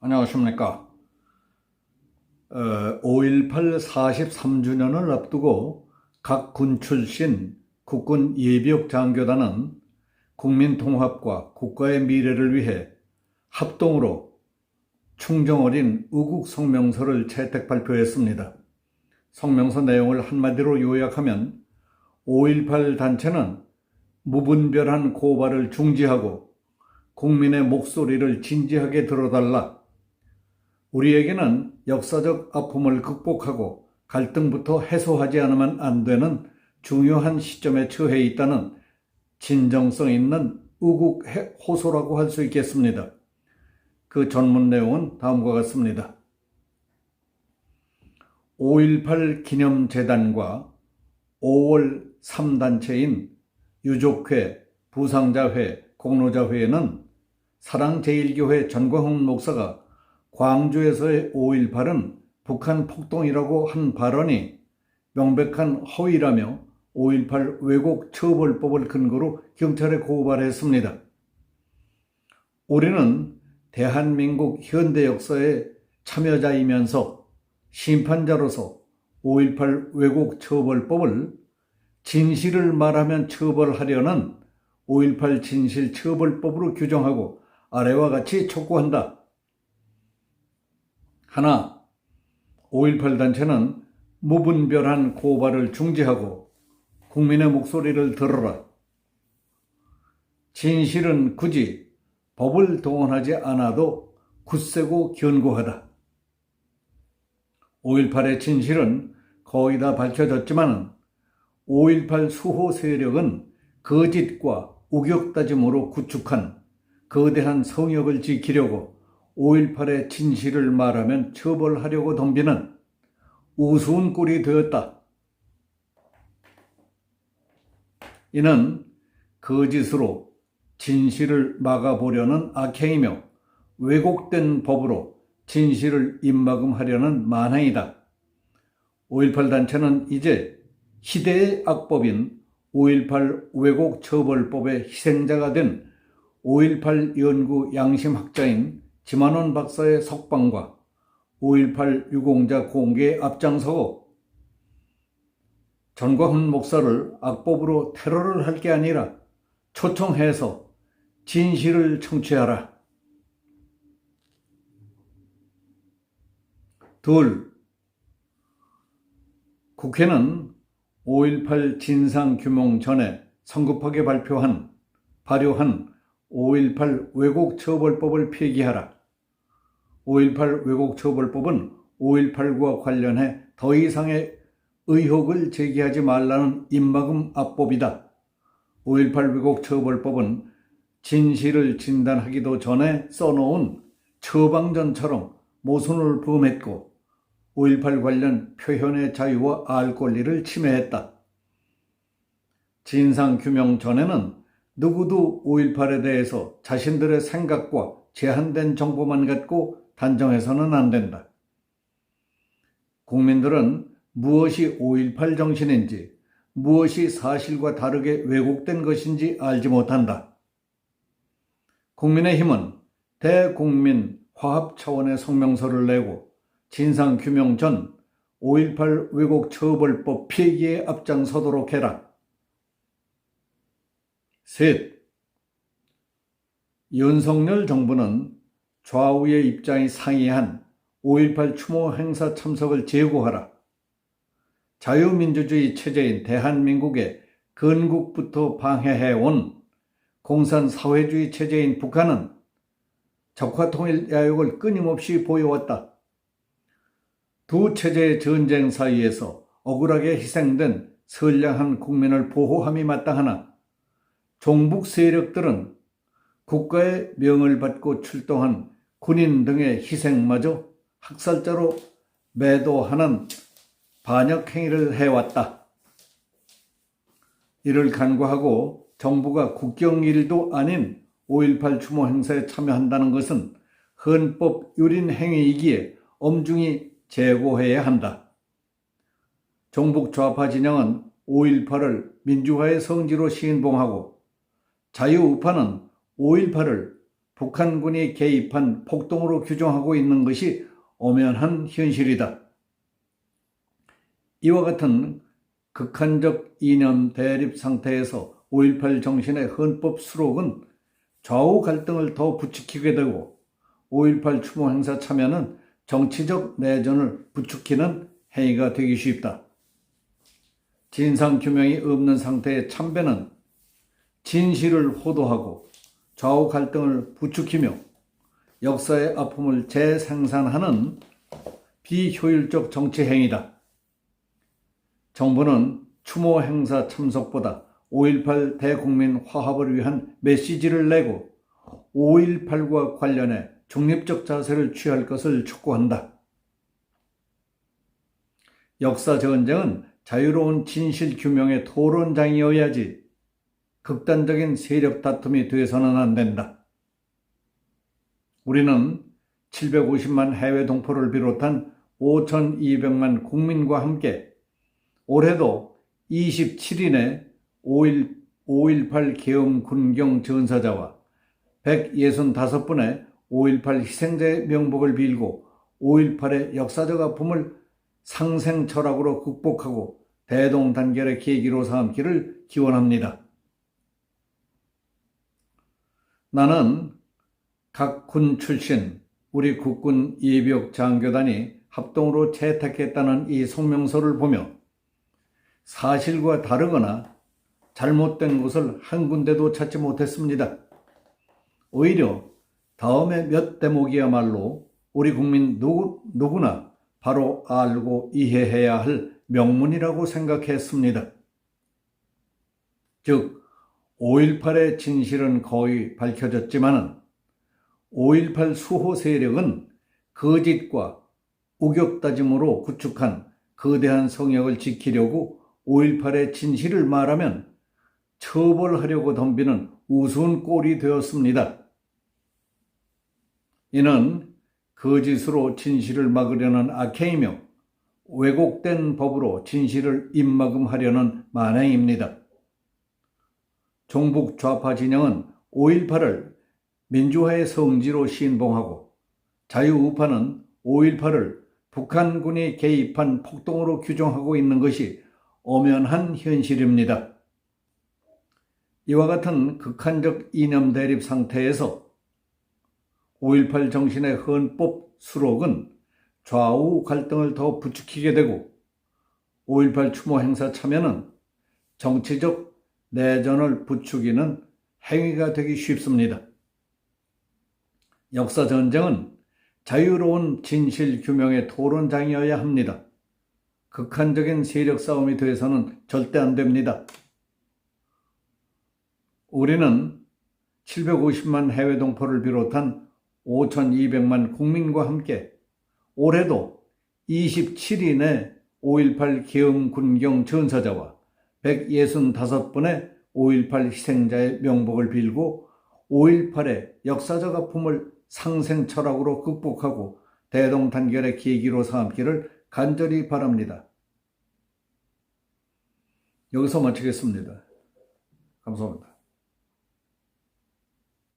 안녕하십니까. 5.18 43주년을 앞두고 각 군 출신 국군 예비역 장교단은 국민통합과 국가의 미래를 위해 합동으로 충정어린 의국 성명서를 채택 발표했습니다. 성명서 내용을 한마디로 요약하면 5.18 단체는 무분별한 고발을 중지하고 국민의 목소리를 진지하게 들어달라. 우리에게는 역사적 아픔을 극복하고 갈등부터 해소하지 않으면 안 되는 중요한 시점에 처해 있다는 진정성 있는 의국 호소라고 할 수 있겠습니다. 그 전문 내용은 다음과 같습니다. 5.18 기념재단과 5월 3단체인 유족회, 부상자회, 공로자회에는 사랑제일교회 전광훈 목사가 광주에서의 5.18은 북한 폭동이라고 한 발언이 명백한 허위라며 5.18 왜곡 처벌법을 근거로 경찰에 고발했습니다. 우리는 대한민국 현대 역사의 참여자이면서 심판자로서 5.18 왜곡 처벌법을 진실을 말하면 처벌하려는 5.18 진실 처벌법으로 규정하고 아래와 같이 촉구한다. 하나, 5.18 단체는 무분별한 고발을 중지하고 국민의 목소리를 들어라. 진실은 굳이 법을 동원하지 않아도 굳세고 견고하다. 5.18의 진실은 거의 다 밝혀졌지만 5.18 수호 세력은 거짓과 우격다짐으로 구축한 거대한 성역을 지키려고 5.18의 진실을 말하면 처벌하려고 덤비는 우스운 꼴이 되었다. 이는 거짓으로 진실을 막아보려는 악행이며 왜곡된 법으로 진실을 입막음하려는 만행이다. 5.18 단체는 이제 시대의 악법인 5.18 왜곡 처벌법의 희생자가 된 5.18 연구 양심학자인 지만원 박사의 석방과 5.18 유공자 공개에 앞장서고 전광훈 목사를 악법으로 테러를 할 게 아니라 초청해서 진실을 청취하라. 둘, 국회는 5.18 진상규명 전에 성급하게 발효한 5.18 왜곡처벌법을 폐기하라. 5.18 왜곡처벌법은 5.18과 관련해 더 이상의 의혹을 제기하지 말라는 입막음 압법이다. 5.18 왜곡처벌법은 진실을 진단하기도 전에 써놓은 처방전처럼 모순을 범했고 5.18 관련 표현의 자유와 알 권리를 침해했다. 진상규명 전에는 누구도 5.18에 대해서 자신들의 생각과 제한된 정보만 갖고 단정해서는 안 된다. 국민들은 무엇이 5.18 정신인지, 무엇이 사실과 다르게 왜곡된 것인지 알지 못한다. 국민의힘은 대국민 화합 차원의 성명서를 내고 진상규명 전 5.18 왜곡 처벌법 폐기에 앞장서도록 해라. 셋, 윤석열 정부는 좌우의 입장이 상이한 5.18 추모 행사 참석을 제고하라. 자유민주주의 체제인 대한민국의 건국부터 방해해온 공산사회주의 체제인 북한은 적화통일 야욕을 끊임없이 보여왔다. 두 체제의 전쟁 사이에서 억울하게 희생된 선량한 국민을 보호함이 마땅하나 종북 세력들은 국가의 명을 받고 출동한 군인 등의 희생마저 학살자로 매도하는 반역행위를 해왔다. 이를 간과하고 정부가 국경일도 아닌 5.18 추모 행사에 참여한다는 것은 헌법 유린 행위이기에 엄중히 제고해야 한다. 종북 좌파 진영은 5.18을 민주화의 성지로 신봉하고 자유우파는 5.18을 북한군이 개입한 폭동으로 규정하고 있는 것이 엄연한 현실이다. 이와 같은 극한적 이념 대립 상태에서 5.18 정신의 헌법 수록은 좌우 갈등을 더 부추기게 되고 5.18 추모 행사 참여는 정치적 내전을 부추기는 행위가 되기 쉽다. 진상규명이 없는 상태의 참배는 진실을 호도하고 좌우 갈등을 부추기며 역사의 아픔을 재생산하는 비효율적 정치 행위다. 정부는 추모 행사 참석보다 5.18 대국민 화합을 위한 메시지를 내고 5.18과 관련해 중립적 자세를 취할 것을 촉구한다. 역사 전쟁은 자유로운 진실 규명의 토론장이어야지 극단적인 세력 다툼이 돼서는 안 된다. 우리는 750만 해외 동포를 비롯한 5,200만 국민과 함께 올해도 27인의 5.18 계엄 군경 전사자와 165분의 5.18 희생자의 명복을 빌고 5.18의 역사적 아픔을 상생 철학으로 극복하고 대동단결의 계기로 삼기를 기원합니다. 나는 각 군 출신 우리 국군 예비역 장교단이 합동으로 채택했다는 이 성명서를 보며 사실과 다르거나 잘못된 것을 한 군데도 찾지 못했습니다. 오히려 다음에 몇 대목이야말로 우리 국민 누구나 바로 알고 이해해야 할 명문이라고 생각했습니다. 즉 5.18의 진실은 거의 밝혀졌지만 5.18 수호 세력은 거짓과 우격다짐으로 구축한 거대한 성역을 지키려고 5.18의 진실을 말하면 처벌하려고 덤비는 우스운 꼴이 되었습니다. 이는 거짓으로 진실을 막으려는 악행이며 왜곡된 법으로 진실을 입막음하려는 만행입니다. 종북 좌파 진영은 5.18을 민주화의 성지로 신봉하고 자유우파는 5.18을 북한군이 개입한 폭동으로 규정하고 있는 것이 엄연한 현실입니다. 이와 같은 극한적 이념 대립 상태에서 5.18 정신의 헌법 수록은 좌우 갈등을 더 부추기게 되고 5.18 추모 행사 참여는 정치적 내전을 부추기는 행위가 되기 쉽습니다. 역사 전쟁은 자유로운 진실 규명의 토론장이어야 합니다. 극한적인 세력 싸움이 돼서는 절대 안 됩니다. 우리는 750만 해외 동포를 비롯한 5,200만 국민과 함께 올해도 27인의 5.18 계엄 군경 전사자와 165분의 5.18 희생자의 명복을 빌고 5.18의 역사적 아픔을 상생 철학으로 극복하고 대동단결의 계기로 삼기를 간절히 바랍니다. 여기서 마치겠습니다. 감사합니다.